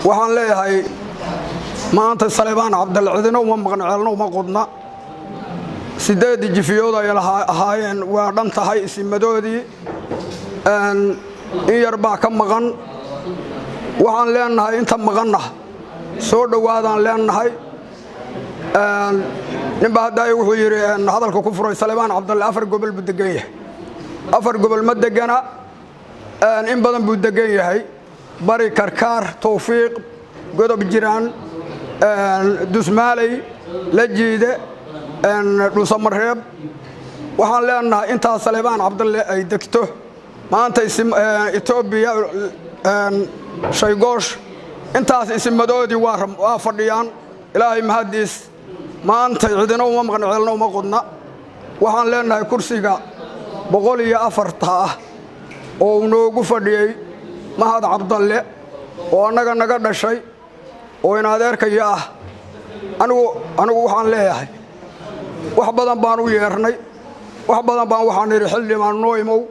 waxaan leeyahay maanta Salebaan Cabdalle cidina uma maqan ceelna uma qodna sideed jifiyood ay lahaayeen waa dhan tahay isimadoodii in yar baa ka maqan waxaan leenahay inta maqanna soo dhawaadaan leenahay ninba haday wuxuu yiri hadalka ku furay Salebaan Cabdalle afar gobol buu degan yahay afar gobol ma degana in badan buu degan yahay bari karkaar tawfiiq godob jiraan dusmaalay la jiide dhuusamareeb waxaan leenahay inta Salebaan Cabdalle ay degto maanta Itoobiya shaygoosh intaas isimadoodii waa fadhiyaan ilaahay mahadiis maanta cidina uma maqan ceelna uma qodna waxaan leenahay kursiga 104 ah oo noogu fadhiyay Mahad Cabdalle oo anaga naga dhashay oo in adeerkaya ah anigu waxaan leeyahay wax badan baan u yeernay wax badan baan waxaan yiri xildhibaan noo imow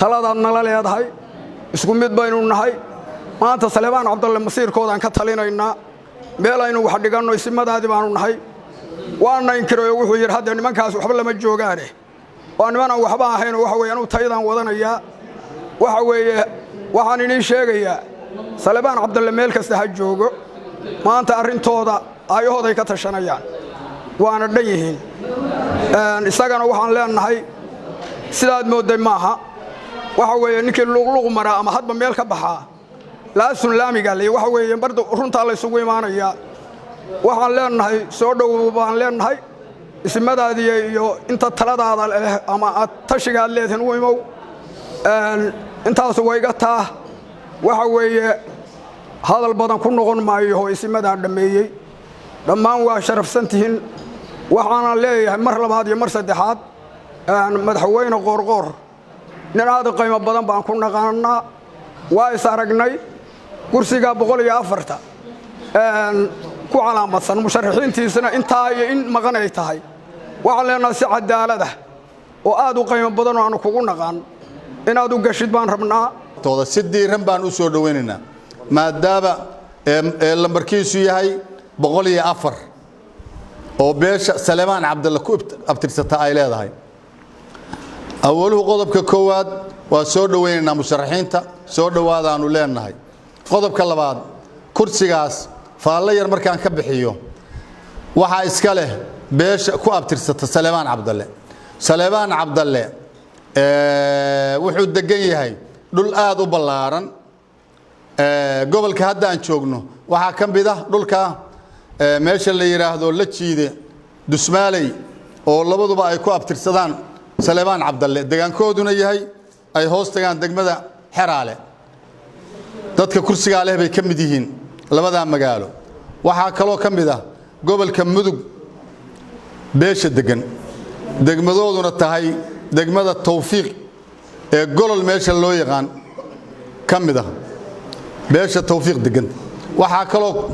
talada nala leedahay isku mid baynu nahay maanta Salebaan Cabdalle masiirkoodan ka talinaynaa meel aynu wax dhigano isimadaadi baanu nahay waana inkiray wuxuu yiri hadda nimankaas waxba lama joogaane waa niman aan waxba ahayn waxa weeyaan uu taydaan wadanaya waxa weeye waxaan inii sheegayaa Salebaan Cabdalle meel kasta ha joogo maanta arintooda ayahooday ka tashanayaan waana dhan yihiin isagana waxaan leenahay sidaad mooday maaha waxa weeye ninkii luqluq mara ama hadba meel ka baxaa la sunlaamiga leeyahay waxa weeye bardo runta la isugu imaanaya waxaan leenahay soo dhaw baan leenahay ismadaadii iyo inta taladaada ama tashiga leedahay u imow intaas way iga taa waxa weeye hadal badan ku noqon maayo ismada dhameeyay dhammaan waa sharafsantihiin waxaan leeyahay mar labaad iyo mar saddexaad madaxweyne qoorqoor nin aad qiimo badan baan ku naqaanaa waa is aragnay kursiga 104 ku calaamadsan musharaxiintiisana intaa iyo in maqan ay tahay waxa leenahay si cadaalad ah oo aad u qiimo badan oo aan kugu naqaan inaad u gashid baan rabnaa tooda si diiran baan u soo dhaweynaynaa maadaama lambarkiisu yahay 104 oo beesha Salebaan Cabdalle ku abtirsata ay leedahay awwaluhu qodobka koowaad waa soo dhaweynaynaa musharaxiinta soo dhawaadaanu leenahay qodobka labaad kursigaas faalla yar markaan ka bixiyo waxa iska leh beesha ku abtirsata Salebaan Cabdalle Salebaan Cabdalle wuxuu degan yahay dhul aad u ballaaran gobolka hadda aan joogno waxa ka mid ah dhulka meesha la yiraahdo la jiide dusmaalay oo labaduba ay ku abtirsadaan Salebaan Cabdalle deegaankooduna yahay ay hoos tagaan degmada Xeraale dadka kursiga leh bay ka mid yihiin labada magaalo waxa kale oo ka mid ah gobolka Mudug beesha degan degmadooduna tahay degmada Tawfiiq ee golol meesha loo yaqaan kamida beesha Tawfiiq degan waxa kale oo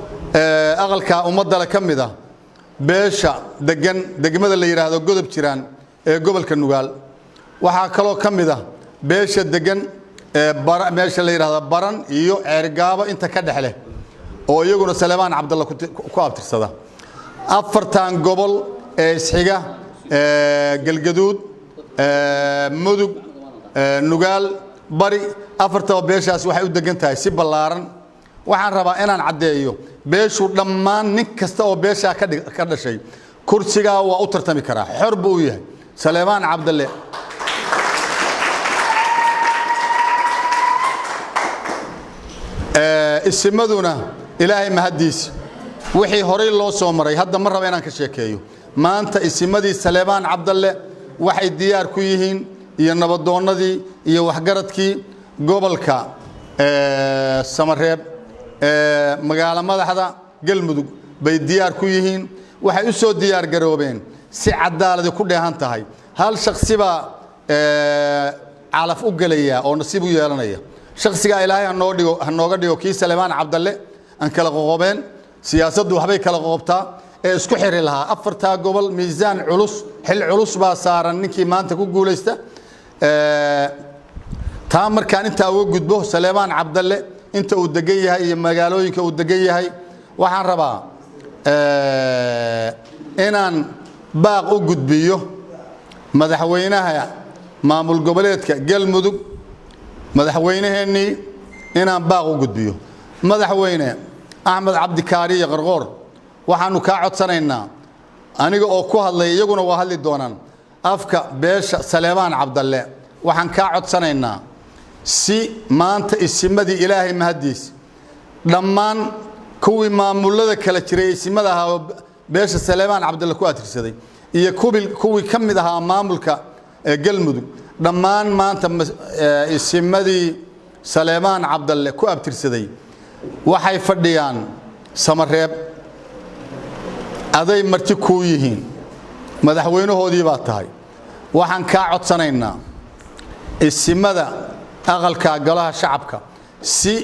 aqalka ummadda la kamida beesha degan degmada la yiraahdo godob jiraan ee gobolka Nugaal waxa kale oo kamida beesha degan ee meesha la yiraahdo Baran iyo Ceergaabo inta ka dhaxle oo iyaguna Salebaan Cabdalle ku abtirsada afartan gobol ee isxiga galgaduud Mudug Nugaal bari afarta beeshaas waxay u degan tahay si ballaaran waxaan rabaa inaan cadeeyo beeshu dhammaan nin kasta oo beesha ka dhashay kursiga waa u tartami karaa xor buu yahay Salebaan Cabdalle isimaduna ilaahay mahadiis wixii horay loo soo maray hadda mar raba inaan ka sheekeeyo maanta isimadii Salebaan Cabdalle waxay diyaar ku yihiin iyo nabadoonadii iyo waxgaradkii gobolka Samareeb magaala madaxda Galmudug bay diyaar ku yihiin waxay u soo diyaar garoobeen si cadaalad ku dheehan tahay hal shakhsi baa calaf u galaya oo nasiib u yeelanaya shakhsiga ilaahay hanooga dhigo kii Salebaan Cabdalle aan kala qoqobeen siyaasaddu waxbay kala qoqobtaa ee isku xiri lahaa afarta gobol miisaan culus xil culus baa saaran ninkii maanta ku guuleysta taa markaan inta uga gudbo Salebaan Cabdalle inta uu degan yahay iyo magaalooyinka uu degan yahay waxaan rabaa inaan baaq u gudbiyo madaxweynaha maamul goboleedka galmudug madaxweynaheennii inaan baaq u gudbiyo madaxweyne axmed cabdikaariye qarqoor waxaanu kaa codsanaynaa aniga oo ku hadlay iyaguna waa hadli doonaan afka beesha Saleemaan Cabdalle waxaan kaa codsanaynaa si maanta isimadii ilaahay mahadiis dhammaan kuwii maamulada kala jiray isimada ahaa beesha Saleemaan Cabdalle ku atirsaday iyo kuwii ka mid ahaa maamulka galmudug dhammaan maanta isimadii Saleemaan Cabdalle ku abtirsaday waxay fadhiyaan Samareeb aday marti ku yihiin madaxweynahoodii baa tahay waxaan kaa codsanaynaa isimada aqalka golaha shacabka si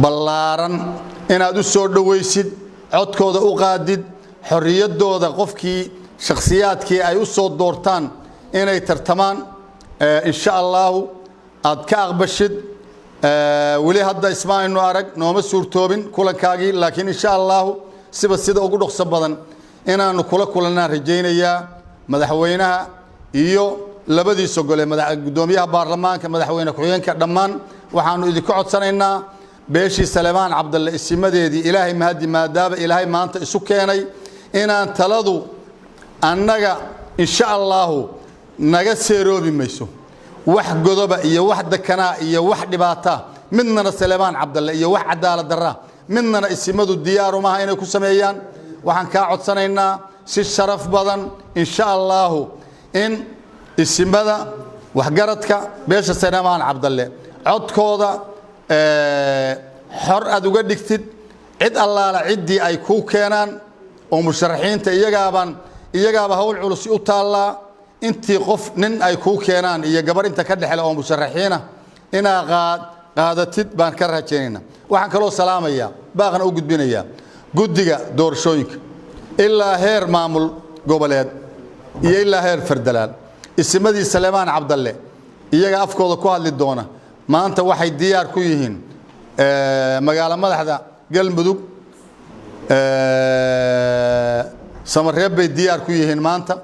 ballaaran inaad u soo dhawaysid codkooda u qaadid xorriyadooda qofkii shakhsiyaadkii ay u soo doortaan inay tartamaan insha Allah aad ka aqbashid wali hadda ismaaynu arag nooma suurtoobin kulankaagii laakiin insha Allah sida ugu dhaqso badan inaanu kula kulanaa rajaynayaa madaxweynaha iyo labadiisa gole gudoomiyaha baarlamaanka madaxweyne ku-xigeenka dhammaan waxaanu idinku codsanaynaa beeshii Saleemaan Cabdalle isimadeedii ilaahay mahadi maadaaba ilaahay maanta isu keenay inaan taladu annaga insha Allah naga seeroobi mayso wax godoba iyo wax dakanaa iyo wax dhibaata midna Saleemaan Cabdalle iyo wax cadaalad darra midna isimadu diyaar uma aha inay ku sameeyaan waxaan ka codsanaynaa si sharaf badan insha Allah in isimada waxgaradka beesha Saleemaan Cabdalle codkooda xor aad uga dhigtid cid allaala cidii ay ku keenaan oo musharaxiinta iyagaaba hawl culus u taala intii qof nin ay ku keenaan iyo gabar inta ka dhaxla oo musharaxiina ina qaadatid baan ka rajaynaa waxaan kaloo salaamaya baaqna u gudbinaya guddiga doorashooyinka ilaa heer maamul goboleed iyo ilaa heer fardalaal isimadii Saleemaan Cabdalle iyaga afkooda ku hadli doona maanta waxay diyaar ku yihiin magaala madaxda galmudug Samareeb bay diyaar ku yihiin maanta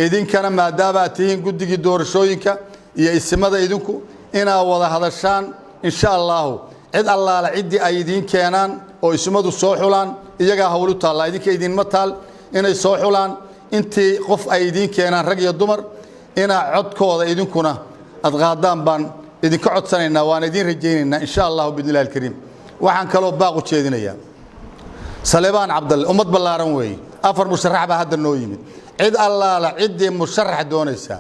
idinkana maadaama aad tihiin guddigii doorashooyinka iyo isimada idinku inaa wada hadashaan insha Allah cid allaala cidii ay idin keenaan oo ismadu soo xulaan iyaga hawlu taala idinka idin ma taal inay soo xulaan intii qof ay idin keenaan rag iyo dumar ina codkooda idinkuna ad qaadaan baan idinka codsanaynaa waan idin rajaynaynaa insha Allah bidnillaahi kariim waxaan kaloo baaq u jeedinayaa Saleemaan Cabdalle ummad ballaaran weey afar musharax baa hadda noo yimid cid allaala cidii musharax doonaysa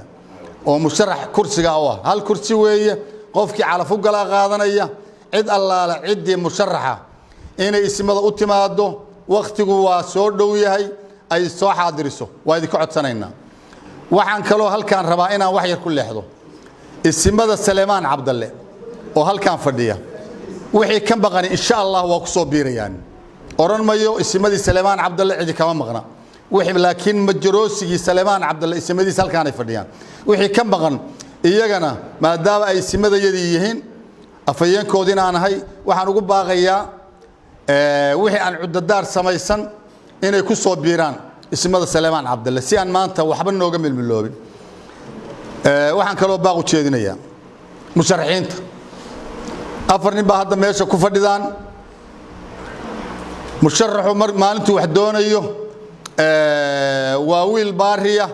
oo musharax kursiga ah hal kursi weeye qofkii calafu gala qaadanaya cid allaala cidii musharaxa inay ismada u timaado waqtigu waa soo dhow yahay ay soo xaadiriso waa idin ka codsanaynaa waxaan kaloo halkaan rabaa inaan wax yar ku leexdo ismada Saleemaan Cabdalle oo halkaan fadhiya wixii ka baqan insha Allah waa ku soo biirayaan oran mayo ismadii Saleemaan Cabdalle cidi kama maqna wixii laakiin majroosigii Saleemaan Cabdalle ismadiis halkaan ay fadhiyaan wixii ka baqan iyagana maadaama ay ismadayadii yihiin afayeenkoodina aan ahay waxaan ugu baaqayaa wixii aan cudadaar samaysan inay ku soo biiraan ismada Saleemaan Cabdalle si aan maanta waxba nooga milmiloobin waxaan kaloo baaq u jeedinayaa musharaxiinta afar nin baa hadda meesha ku fadhidaan musharaxu maalintii wax doonayo waa wiil baariya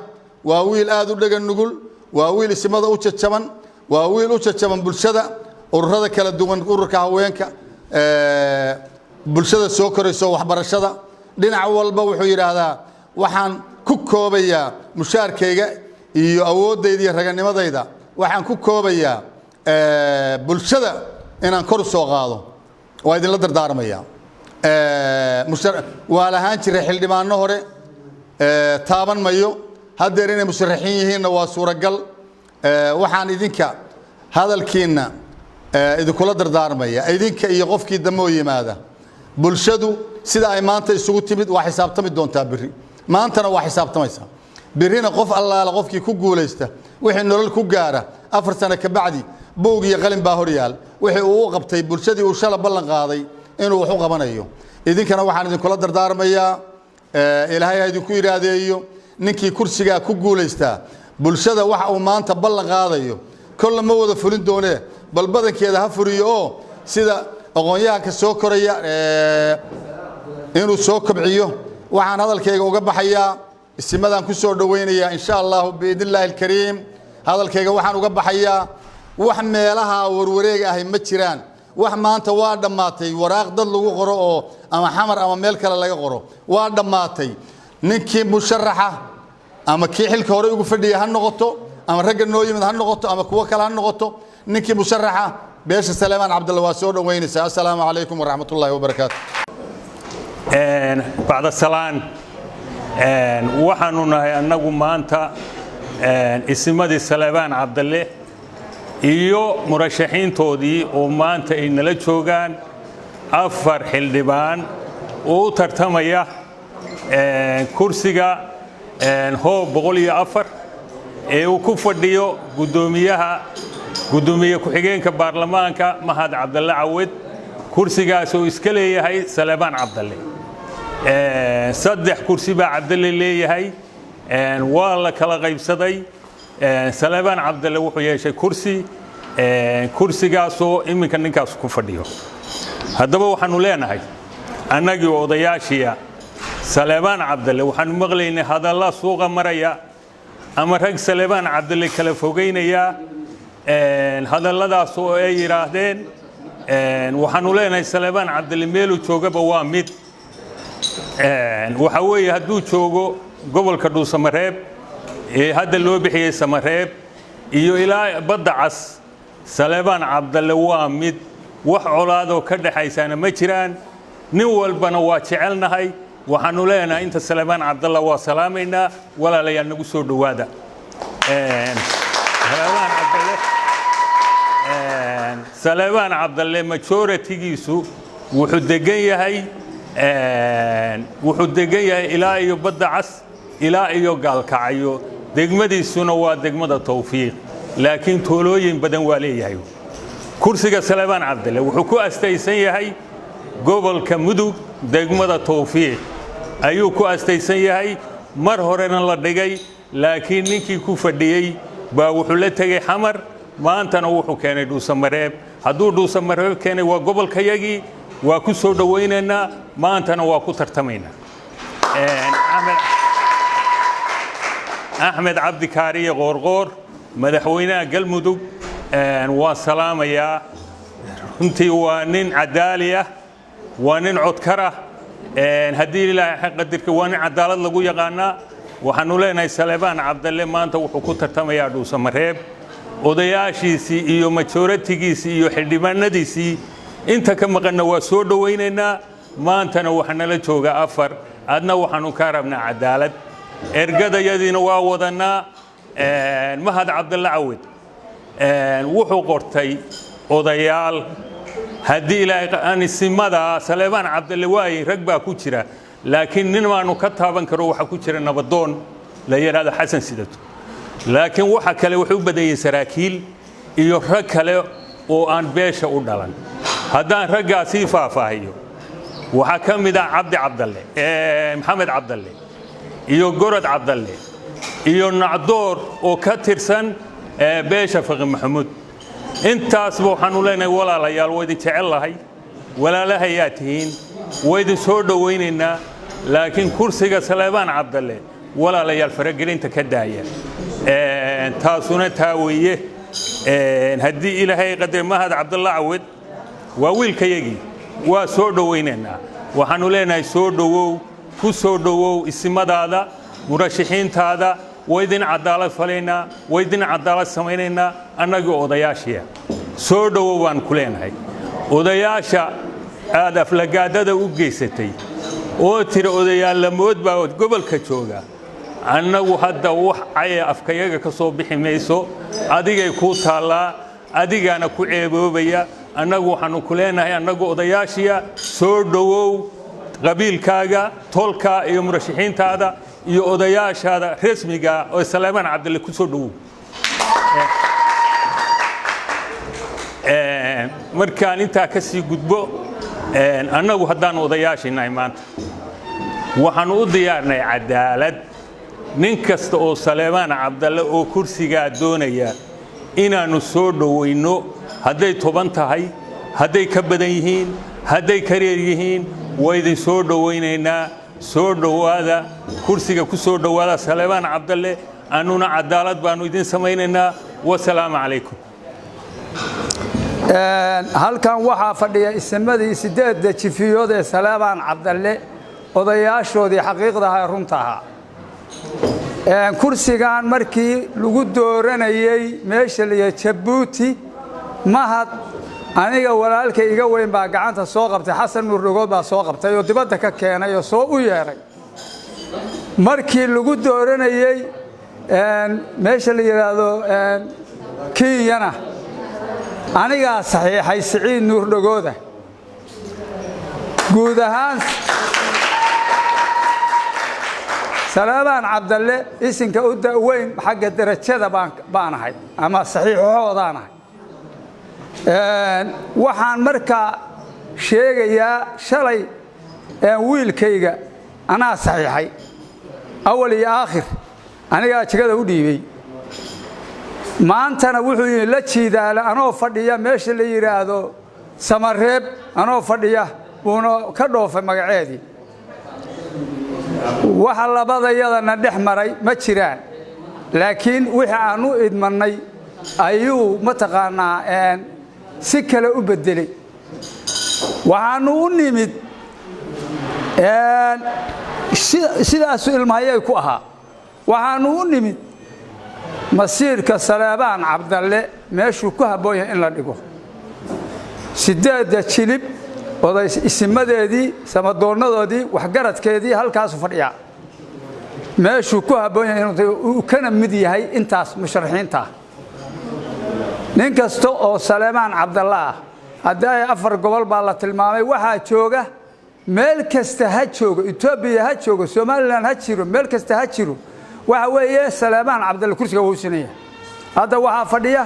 waa wiil aad u dhagan nugul waa wiil ismada u jajaban waa wiil u jajaban bulshada ururada kala duwan ururka haweenka bulshada soo korayso waxbarashada dhinac walba wuxuu yiraahdaa waxaan ku koobayaa mushaarkayga iyo awoodayda iyo raganimadayda waxaan ku koobayaa bulshada inaan kor soo qaado waa idin la dardaarmayaa waa lahaan jiray xildhibaano hore taaban mayo haddeer inay musharaxiin yihiinna waa suuragal waxaan idinka hadalkiina idinkula dardaarmaya idinka iyo qofkii damo yimaada bulshadu sida ay maanta isugu timid waa xisaabtami doontaa biri maantana waa xisaabtamaysa birina qof allaala qofkii ku guuleysta wixii nolol ku gaara 4 sano ka bacdi boog iyo qalin baa hor yaal wixii uu qabtay bulshadii uu shala ballan qaaday inuu wax u qabanayo idinkana waxaan idinkula dardaarmayaa ilaahay ha idinku iraadeeyo ninkii kursiga ku guuleystaa bulshada waxa uu maanta ballan qaadayo kolle ma wada fulin doonee bal badankeeda ha furiyo oo sida aqoonyahanka soo koraya inuu soo kobciyo waxaan hadalkayga uga baxayaa isimadan ku soo dhaweynayaa insha Allah biidnillaahi alkariim hadalkayga waxaan uga baxayaa wax meelaha warwareeg ah ma jiraan wax maanta waa dhamaatay waraaq dad lagu qoro oo ama xamar ama meel kale laga qoro waa dhamaatay ninkii musharaxa ama kii xilka hore ugu fadhiya ha noqoto ama ragga noo yimid ha noqoto ama kuwa kale ha noqoto ninkii musharaxa beesha Salmaan Cabdulla waa soo dhaweynaysaa assalaamu calaykum wa rahmatullaahi wa barakaatuh بعد السلام waxaanu nahay anagu maanta ismadii Salmaan Cabdulle iyo murashaxiintoodii oo maanta ay nala joogaan afar xildhibaan oo tartamaya kursiga hoob 104 ee uu ku fadhiyo gudoomiye ku-xigeenka baarlamaanka Mahad Cabdulle Cawad kursigaas oo iska leeyahay Salmaan Cabdulle saddex kursi baa Cabdulle leeyahay waa la kala qaybsaday Salmaan Cabdulle wuxuu yeeshay kursigaas oo iminka ninkaas ku fadhiyo haddaba waxaanu leenahay annagii odayaashiya Salmaan Cabdulle waxaanu maqlaynay hadalla suuqa maraya ama rag Salmaan Cabdulle kala fogeynaya hadalladaas oo ay yiraahdeen waxaanu leenahay Salmaan Cabdulle meelu joogaba waa mid waxa weeye hadduu joogo gobolka Dhuusamareeb ee hadda loo bixiyay Samareeb iyo ilaa badda cas Salmaan Cabdulle waa mid wax colaado ka dhaxaysana ma jiraan nin walbana waa jecelnahay waxaanu leenahay inta Salmaan Cabdulle waa salaamayna walaalayaal nagu soo dhawaada Salmaan Cabdulle majority-giisu wuxuu degan yahay ilaa iyo badda cas ilaa iyo gaalkacyo degmadiisuna waa degmada Tawfiiq laakiin toolooyin badan waa leeyahay kursiga Salmaan Cabdulle wuxuu ku astaysan yahay gobolka Mudug degmada Tawfiiq ayuu ku astaysan yahay mar horena la dhigay laakiin ninkii ku fadhiyay baa wuxuu la tagay xamar maantana wuxuu keenay Dhuusamareeb hadduu Dhuusamareeb keenay waa gobolkayagii waa ku soo dhaweynaynaa maantana waa ku tartamaynaa Axmed Cabdi Kaariye Qoorqoor madaxweynaha Galmudug waa salaamayaa runtii waa nin cadaali ah waa nin codkar ah haddii ilaahay qadarka waa nin cadaalad lagu yaqaanaa waxaanu leenahay Salmaan Cabdulle maanta wuxuu ku tartamayaa Dhuusamareeb odayaashiisii iyo majority-giisii iyo xildhibaanadiisii inta ka maqanna waa soo dhaweynaynaa maantana waxaana la jooga afar adna waxaanu ka rabnaa cadaalad ergadayadiina waa wadanaa Mahad Cabdulle Cawad wuxuu qortay odayaal haddii ilaahay anisimada Salmaan Cabdulle waay rag baa ku jira laakiin nin maanu ka taaban karo waxa ku jira nabadoon la yiraahdo Xasan Sidato laakiin waxa kale wuxuu badayay saraakiil iyo rag kale oo aan beesha u dhalan haddaan raggaasi faahfaahiyo waxa ka mid ah Cabdi Cabdulle Maxamed Cabdulle iyo Gorod Cabdulle iyo Nacdoor oo ka tirsan beesha Faqi Maxamuud intaas waxaanu leenahay walaalayaal way idin jecelahay walaalahayaatihiin way idin soo dhaweynaynaa laakiin kursiga Salmaan Cabdulle walaalayaal faragelinta ka daaya taasuna taawiye haddii ilaahay qadar Mahad Cabdulle Cawad waa wiilkayagii waa soo dhaweynaynaa waxaanu leenahay soo dhawow ku soo dhawow ismadaada murashaxiintaada waydin cadaalad faleynaa waydin cadaalad samaynaynaa annaga odayaashiya soo dhawow baan ku leenahay odayaasha aad aflagaadada u geysatay oo tira odayaal lamood baa gobolka jooga annagu hadda wax ay afkayaga ka soo bixi mayso adigay ku taalaa adigana ku ceeboobaya annagu waxaanu ku leenahay annagu odayaashiya soo dhawow qabiilkaaga tolka iyo murashaxiintaada iyo odayaashaada rasmiga oo Salmaan Cabdulle ku soo dhawow markaan intaa ka sii gudbo annagu haddaan odayaashinahay maanta waxaan u diyaarnay cadaalad nin kasta oo Saleemaan Cabdalle oo kursiga doonaya inaanu soo dhaweyno hadday toban tahay hadday ka badan yihiin hadday ka reer yihiin way soo dhaweynaynaa soo dhawaada kursiga ku soo dhawaada Saleemaan Cabdalle anuna cadaalad baanu idin samaynaynaa wassalaamu calaykum halkan waxaa fadhiya ismadii 8 jifiyood ee Saleemaan Cabdalle odayaashoodii xaqiiqda ah runta ah kursigan markii lagu dooranayay meesha la Jabuuti mahad aniga walaalkay iga weyn baa gacanta soo qabtay Xasan Nuur Rogood baa soo qabtay oo dibadda ka keenay oo soo u yeeray markii lagu dooranayay meesha la yiraahdo Kenya aniga saxiixay Siciid Nuur Rogooda guud ahaan Saleemaan Cabdalle isinka u daweyn xagga darajada baan ahay ama saxiixoodaan waxaan markaa sheegayaa shalay wiilkayga anaa saxiixay awal iyo aakhir aniga jigada u dhiibay maantana wuxuu la jiidaala anoo fadhiya meesha la yiraahdo Samareeb anoo fadhiya buuna ka dhoofay magaceedii waxa labadayadana dhex maray ma jiraan laakiin wixii aanu idmanay ayuu mataqaanaa si kale u bedelay waxaanu u nimid sidaas ilmahay ku ahaa waxaanu u nimid masiirka Saleemaan Cabdalle meeshuu ku habboon yahay in la dhigo 8 jilib oday ismadeedii samadoonadoodii waxgaradkeedii halkaas fadhiya meeshuu ku habboon yahay inuu kana mid yahay intaas musharaxiinta nin kasta oo Saleemaan Cabdalle haday 4 gobol baa la tilmaamay waxa jooga meel kasta ha joogo Itoobiya ha joogo Soomaaliland ha jiro meel kasta ha jiro waxa weeye Saleemaan Cabdalle kursiga uu sinaya hada waxa fadhiya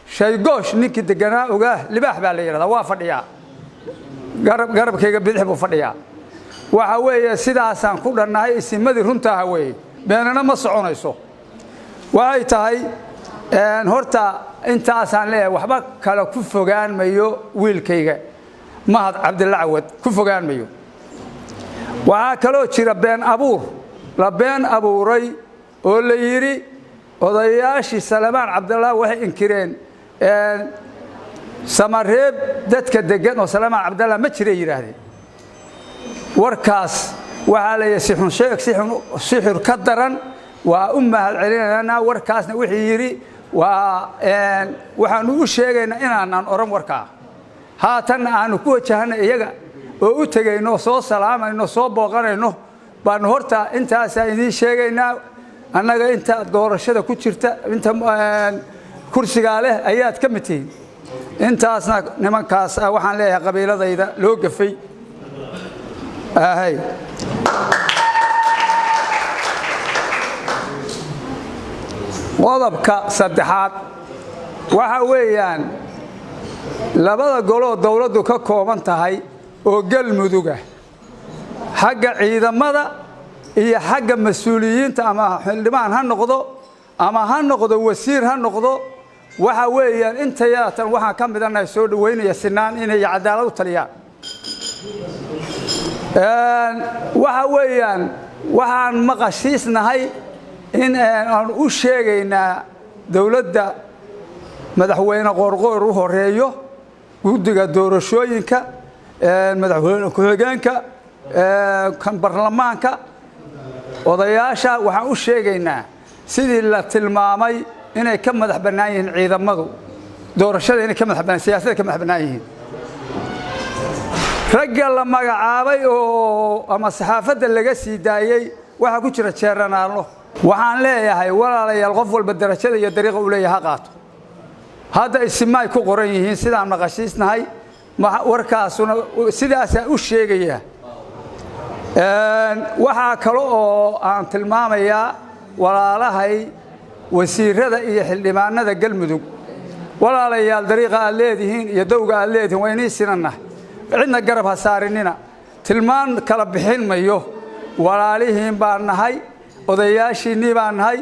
shay goosh ninkii deganaa ogaa libaax baa la yiraahdaa waa fadhiya garabkayga bidix buu fadhiya waxa weeye sidaasaan ku dhannahay ismadii runta ah weeye beenana ma soconayso waxay tahay horta intaasaan leeyahay waxba kala ku fogaan mayo wiilkayga mahad Cabdalle Cawad ku fogaan mayo waxa kaloo jira been abuur la been abuuray oo la yiri odayaashii Saleemaan Cabdalle waxay inkireen Samareeb dadka degan oo Saleemaan Cabdalle ma jiray yiraahdeen warkaas waxa la yasiixun sheeg sixir ka daran waa mahad celinayna warkaasna wixii yiri waxaanu u sheegaynaa inaanan oran warkaa haatan aanu ku wajahanay iyaga oo u tagayno soo salaamayno soo booqanayno baan horta intaas idin sheegaynaa annaga inta doorashada ku jirta inta kursiga leh ayaad ka mid tihiin intaasna nimankaas waxaan leeyahay qabiiladayda loo gafay qodobka saddexaad waxa weeyaan labada golo dawladdu ka kooban tahay oo galmuduga xagga ciidamada iyo xagga mas'uuliyiinta ama xildhibaan ha noqdo ama ha noqdo wasiir ha noqdo waxa weeyaan inta yaatan waxa ka midanahay soo dhaweynaya sinaan inay cadaalad u taliyaan waxa weeyaan waxaan maqashiisnahay in aan u sheegaynaa dawladda madaxweyne Qoorqoor u horeeyo guddiga doorashooyinka madaxweyne ku-xigeenka kan baarlamaanka odayaasha waxaan u sheegaynaa sidii la tilmaamay inay ka madax bannaan yihiin ciidamadu doorashada inay ka madax bannaan siyaasadda ka madax bannaan yihiin ragga la magacaabay oo ama saxaafadda laga sii daayay waxa ku jira jeeranaalo waxaan leeyahay walaalayaal qof walba darajada iyo dariiqa uu leeyahay qaato hadda ismaay ku qoran yihiin sidaan maqashiisnahay warkaasuna sidaas u sheegaya waxa kale oo aan tilmaamayaa walaalahay wasiirada iyo xildhibaanada galmudug walaalayaal dariiqa aad leedihiin iyo dowga aad leedihiin waa inii sinanna cidna garab ha saarinina tilmaan kala bixin mayo walaalihiin baan nahay odayaashiinnii baan nahay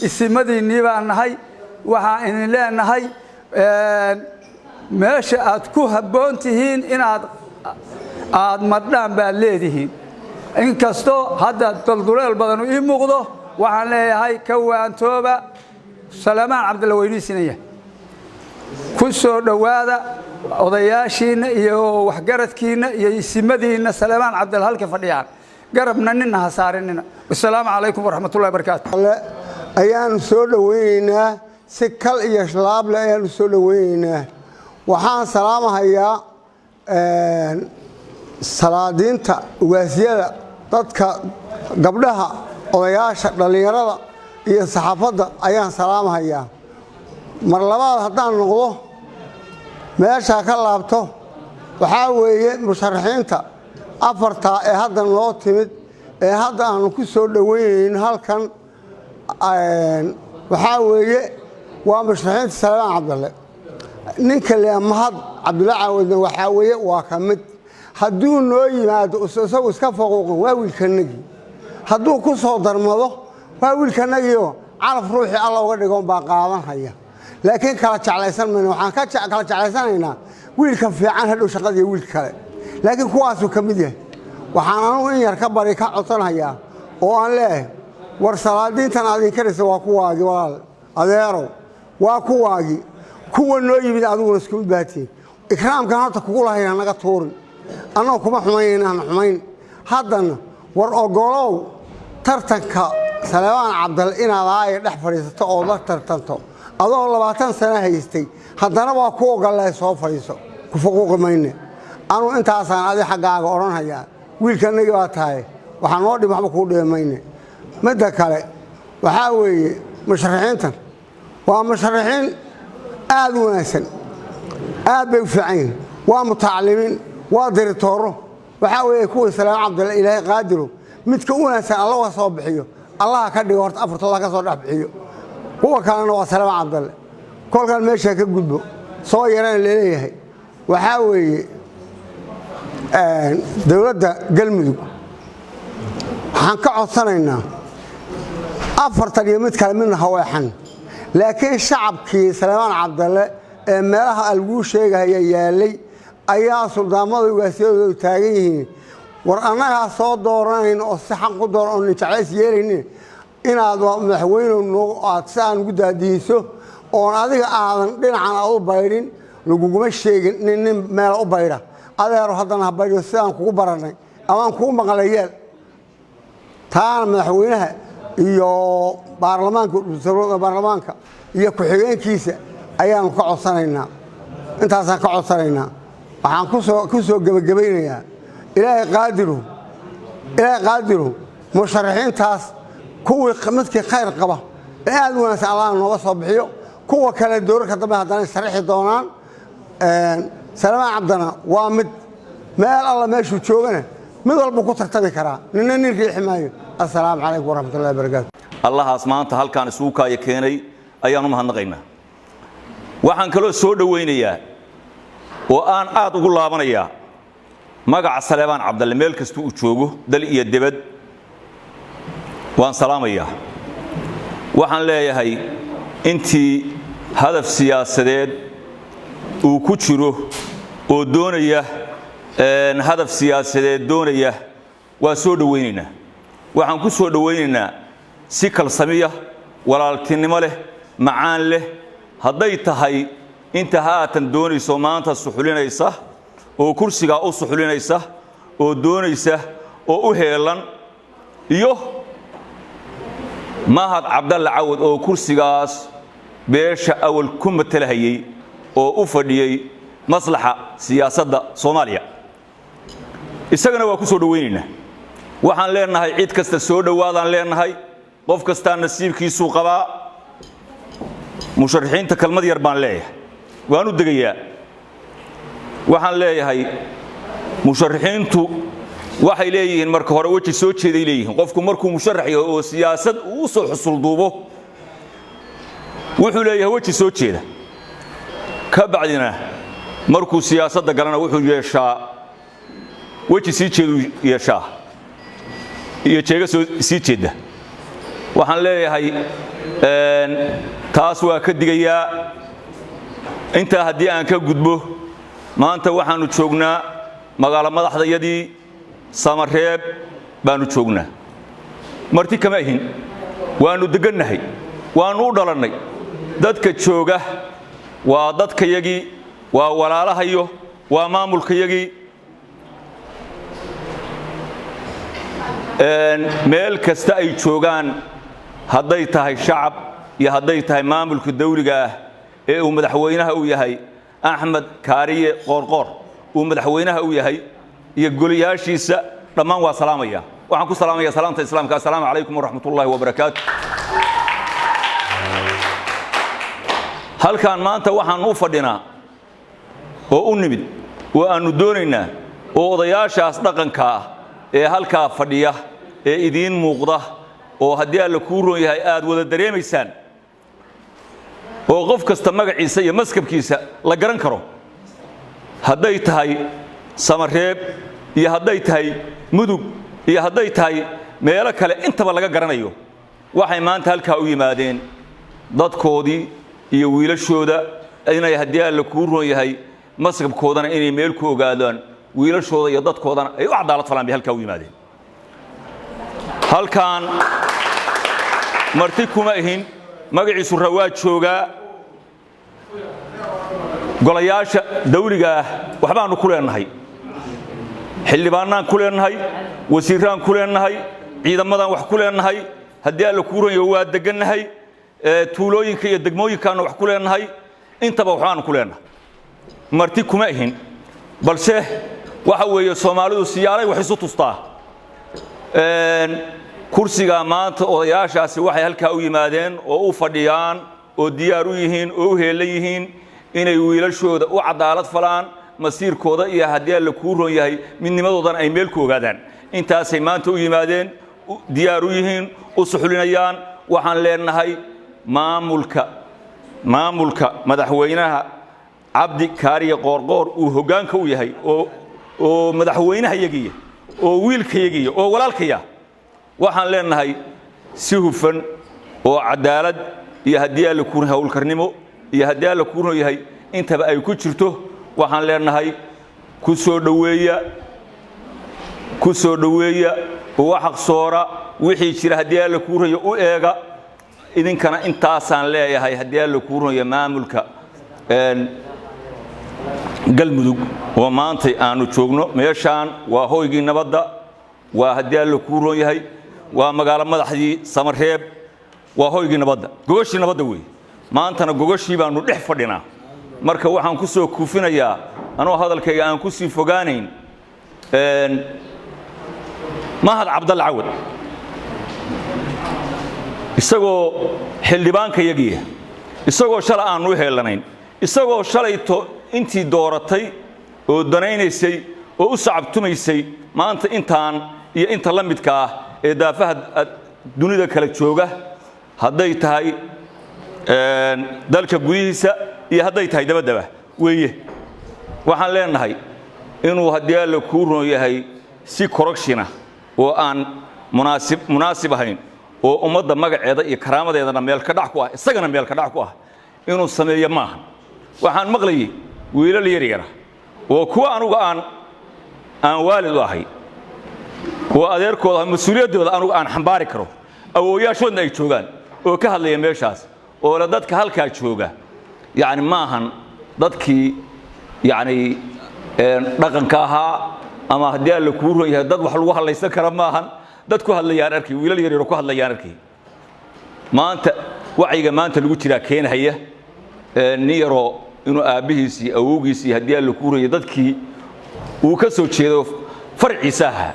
isimadiinnii baan nahay waxaan idin leenahay meesha aad ku habboon tihiin inaad madhaan baad leedihiin inkastoo hadda dalduleel badanu ii muuqdo waxaan leeyahay ka waantooba Salaamaan Cabdalla weyniisinaya ku soo dhowaada odayaashiina iyo waxgaradkiina iyo isimadiina Salaamaan Cabdalla halka fadhiyaan garabna ninna ha saarinina assalaamu calaykum waraxmatullaahi wabarakaatuh ayaan soo dhaweynaynaa si kal iyo shlaab leh ayaan soo dhaweynaynaa waxaan salaamahayaa salaadiinta ugaasiyada dadka gabdhaha odayaasha dhalinyarada iyo saxaafadda ayaan salaamahayaa mar labaad haddaan noqdo meesha ka laabto waxaa weeye musharaxiinta afarta ee hadda noo timid ee hadda aanu ku soo dhaweynayno halkan waxaa weeye waa musharaxiinta Salaamaan Cabdalle ninka le mahad Cabdulla Caawadna waxaa weeye waa ka mid hadduu noo yimaado isagu iska foqoqon waa wiilkanagii hadduu ku soo darmado waa wiilkanagiioo calaf ruuxii alla uga dhigoon baa qaadanhaya laakiin kala jeclaysan mayno waxaan kala jeclaysanaynaa wiilka fiican hadhow shaqadii wiil kale laakiin kuwaasuu ka mid yahay waxaan anugu in yar ka bari ka codsanayaa oo aan leeyahay war salaadiintan aad inkaraysa waa kuwaagii walaal adeerow waa kuwaagii kuwa noo yimid adiguna isku mid baatiin ikraamkan horta kugu lahayna naga tuurin annagu kuma xumaynayna xumayn haddana war ogolow tartanka Salaamaan Cabdalle inaad ay dhex fadhiisato oo la tartanto adoo 20 sano haystay haddana waa ku ogolay soo fadhiiso ku fuquuq mayne anu intaasaan adi xaggaaga oranaya wiilkanagi waa tahay waxaan noo dhib waxba ku dheemayne midda kale waxaa weeye musharaxiintan waa musharaxiin aad u wanaagsan aad bay u fiican waa mutacalimiin waa diritooro waxaa weeye kuwa Salaamaan Cabdalle ilaahay qaadiro midka u wanaagsan alla waa soo bixiyo Allah ka dhigo horta afartooda ka soo dhax bixiyo kuwa kalena waa Salaamaan Cabdalle kolkan meesha ka gudbo soo yaraan leeyahay waxaa weeye dawladda galmudug waxaan ka codsanaynaa afartan iyo mid kale midna haweexan laakiin shacabkii Salaamaan Cabdalle ee meelaha algu sheegaya yaalay ayaa suldaamada ugaasiyadoodu taagan yihiin war annaga soo dooranayno oo si xaq u dooran oo jeclays yeelaynin inaad madaxweyne aad saan ugu daadiiso oo adiga aadan dhinacan u bayrin laguguma sheegin nin meel u bayra adeero haddana ha bayro sidaan kugu baranay amaan kugu maqlayeel taana madaxweynaha iyo baarlamaanka iyo ku-xigeenkiisa ayaanu ka codsanaynaa intaasaan ka codsanaynaa waxaan ku soo gabagabaynayaa ilaahay qaadiru musharaxiintaas kuwii midkii khayr qaba ee aad u wanaagsan allah nooga soo bixiyo kuwa kale doorarka dambe haddana sharaxi doonaan Salaamaan Cabdalle waa mid meel alla meeshuu joogana mid walba ku tartami karaa ninna nin riixi maayo assalaamu calaykum waraxmatullaahi wabarakaatu allahaas maanta halkaan isugu kaaya keenay ayaanu mahadnaqaynaa waxaan kaloo soo dhaweynayaa oo aan aad ugu laabanayaa magaca Salaamaan Cabdalle meel kasta uu joogo dal iyo dibad waan salaamayaa waxaan leeyahay intii hadaf siyaasadeed uu ku jiro oo doonaya hadaf siyaasadeed doonaya waa soo dhaweynaynaa waxaan ku soo dhaweynaynaa si kalsamiya walaaltinimo leh macaan leh hadday tahay inta haatan doonayso maanta suxulinaysa oo kursiga u suxulinaysa oo doonaysa oo u heelan iyo mahad Cabdalle Caawad oo kursigaas beesha awal ku matalahayay oo u fadhiyay maslaxa siyaasadda Soomaaliya isagana waa ku soo dhaweynaynaa waxaan leenahay cid kasta soo dhawaadaan leenahay qof kasta nasiibkiisu qabaa musharaxiinta kalmad yar baan leeyahay waan u degayaa waxaan leeyahay musharaxiintu waxay leeyihiin marka hore waji soo jeeday leeyihiin qofku markuu musharax yahay oo siyaasad uu soo xusul duubo wuxuu leeyahay waji soo jeeda ka bacdina markuu siyaasadda galana wuxuu yeeshaa weji sii jeedu yeeshaa iyo jeega sii jeeda waxaan leeyahay taas waa ka digayaa intaa haddii aan ka gudbo maanta waxaanu joognaa magaalo madaxdayadii Samareeb baanu joognaa marti kama ahin waanu degannahay waanu u dhalannay dadka jooga waa dadkayagii waa walaalahayo waa maamulkayagii meel kasta ay joogaan hadday tahay shacab iyo hadday tahay maamulka dawliga ah ee uu madaxweynaha u yahay Axmed Kaariye Qoorqoor uu madaxweynaha u yahay iyo goliyaashiisa dhammaan waa salaamaya waxaan ku salaamayaa salaanta islaamka assalaamu calaykum waraxmatullaahi wabarakaatuh halkaan maanta waxaan u fadhinaa oo u nimid oo aanu doonaynaa oo odayaashaas dhaqanka ah ee halkaa fadhiya ee idiin muuqda oo haddii alla kuu roon yahay aad wada dareemaysaan oo qof kasta magaciisa iyo maskabkiisa la garan karo hadday tahay Samareeb iyo hadday tahay Mudug iyo hadday tahay meelo kale intaba laga garanayo waxay maanta halkaa u yimaadeen dadkoodii iyo wiilashooda inay haddii alla kuu roon yahay maskabkoodana inay meel ku ogaadaan wiilashooda iyo dadkoodana ay u cadaalad falaan bay halkaa u yimaadeen halkaan marti kuma ahin magaciisu rawaad joogaa golayaasha dawliga ah waxbaanu ku leenahay xildhibaanaan ku leenahay wasiiraan ku leenahay ciidamadan wax ku leenahay haddii alla kuu roon yahay waa degannahay tuulooyinka iyo degmooyinkaanu wax ku leenahay intaba waxbaanu ku leenahay marti kuma ahin balse waxa weeye Soomaalidu siyaalay wax isu tustaa kursiga maanta odayaashaasi waxay halkaa u yimaadeen oo u fadhiyaan oo diyaar u yihiin oo u heelan yihiin inay wiilashooda u cadaalad falaan masiirkooda iyo haddii alla kuu roon yahay midnimadoodana ay meel ku ogaadaan intaasay maanta u yimaadeen diyaar u yihiin u suxulinayaan waxaan leenahay maamulka madaxweynaha Cabdi Kaariye Qoorqoor uu hoggaanka u yahay oo madaxweynahayagiya oo wiilkayagiya oo walaalkaya waxaan leenahay si hufan oo cadaalad iyo haddii alla kuu roon hawlkarnimo iyo haddii alla kuu roon yahay intaba ay ku jirto waxaan leenahay ku soo dhaweeya oo xaqsoora wixii jira haddii alla kuu roon u eega idinkana intaasaan leeyahay haddii alla kuu roon maamulka galmudug oo maanta aanu joogno meeshaan waa hoygii nabadda waa haddii alla kuu roon yahay waa magaalo madaxdii Samareeb waa hoygii nabadda gogashii nabadda weey maantana gogashii baanu dhex fadhinaa marka waxaan ku soo kuufinayaa anoo hadalkayga aan ku sii fogaanayn Mahad Cabdalla Cawad isagoo xildhibaankayagii isagoo shalay aan u heelanayn isagoo shalayto intii dooratay oo danaynaysay oo u sacabtumaysay maanta intaan iyo inta la midka ah ee daafaha dunida kala jooga hadday tahay dalka gudihiisa iyo hadday tahay dabadaba weeye waxaan leenahay inuu haddii alla kuu roon yahay si corruption oo aan munaasib ahayn oo ummadda magaceeda iyo karaamadeedana meel ka dhac ku ah isagana meel ka dhac ku ah inuu sameeyo maahan waxaan maqlayay wiilal yar oo kuwa anuga aan waalid u ahay oo adeerkooda mas'uuliyadooda anuga aan xambaari karo awooyaashoodna ay joogaan oo ka hadlaya meeshaas oo la dadka halkaa jooga yani maahan dadkii yani dhaqanka ahaa ama haddii alla kuu roon yahay dad wax lagu hadlaysan kara maahan dad ku hadlayaan arkay wiilal yar ku hadlayaan arkay maanta wacyiga maanta lagu jiraa keenaya niyaro inuu aabihiisii awowgiisii haddii alla kuu roon yahay dadkii uu ka soo jeedo farciisa ah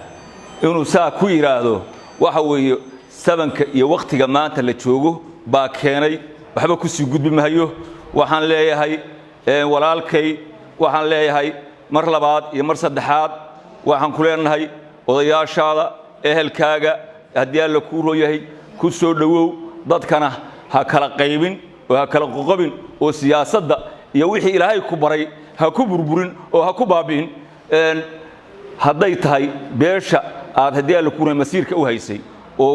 inuu saa ku yiraahdo waxa weeye sabanka iyo waqtiga maanta la joogo baa keenay waxba ku sii gudbi maayo waxaan leeyahay walaalkay waxaan leeyahay mar labaad iyo mar saddexaad waxaan ku leenahay odayaashaada ehelkaaga haddii alla kuu roon yahay ku soo dhawow dadkana ha kala qaybin oo ha kala qoqobin oo siyaasadda iyo wixii ilaahay ku baray ha ku burburin oo ha ku baabi'in hadday tahay beesha aad haddii alla kuna masiirka u haysay oo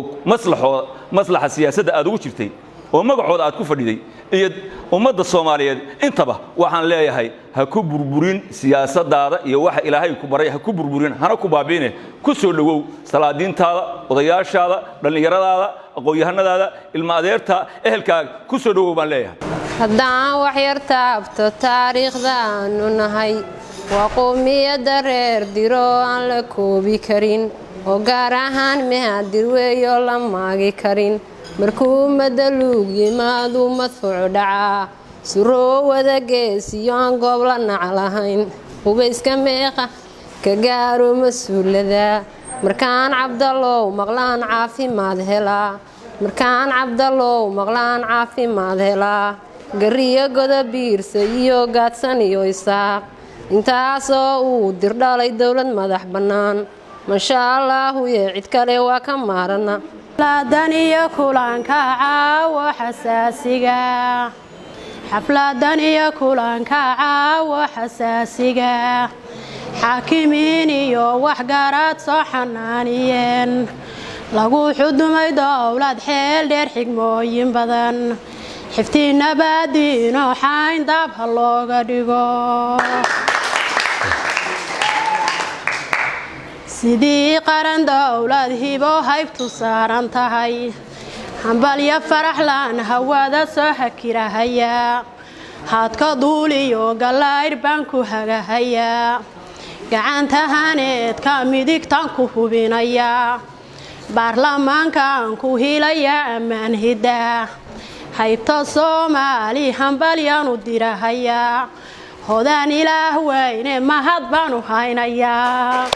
maslaxa siyaasadda aad ugu jirtay oo magacooda aad ku fadhiday iyo ummadda Soomaaliyeed intaba waxaan leeyahay ha ku burburin siyaasadaada iyo waxa ilaahay ku baray ha ku burburin hana ku baabiine ku soo dhawow salaadiintaada odayaashaada dhalinyaradaada aqoon-yahanadaada ilma adeerta ehelkaaga ku soo dhawow baan leeyahay haddaan wax yar taabto taariikhdaanu nahay waa qowmiyadda reer diro aan la koobi karin oo gaar ahaan mahaadir weeyo la maagi karin markuu madaluug yimaadu madfuuc dhacaa suroo wada geesiyo aan goob la nac lahayn hubayska meeqa ka gaaro mas-uulada markaan cabdallow maqlaan caafimaad helaa markaan cabdallow maqlaan caafimaad helaa gariyo goda biirsa iyo gaadsan iyo isaaq intaasoo uu dirdhalay dowlad madax bannaan masha allaahu yee cid kale waa ka maarana xafladan iyo kulanka caawo xasaasiga xafladan iyo kulanka caawo xasaasiga xaakimiin iyo waxgaraad soo xanaaniyeen lagu xudumay dowlad xeel dheer xigmooyin badan xiftii nabaadiino xayn dab ha looga dhigo sidii qaran dowlad hibo haybtu saaran tahay hambalyo faraxlaan hawada soo hakirahayaa haadka duuliyo gallaydh baan ku hagahayaa gacantahaneedka midigtan ku hubinayaa baarlamaankan ku hilayaa ammaan hidda haybta Soomaali hambalyaanu dirahayaa hodaan ilaah weyne mahad baanu haynayaa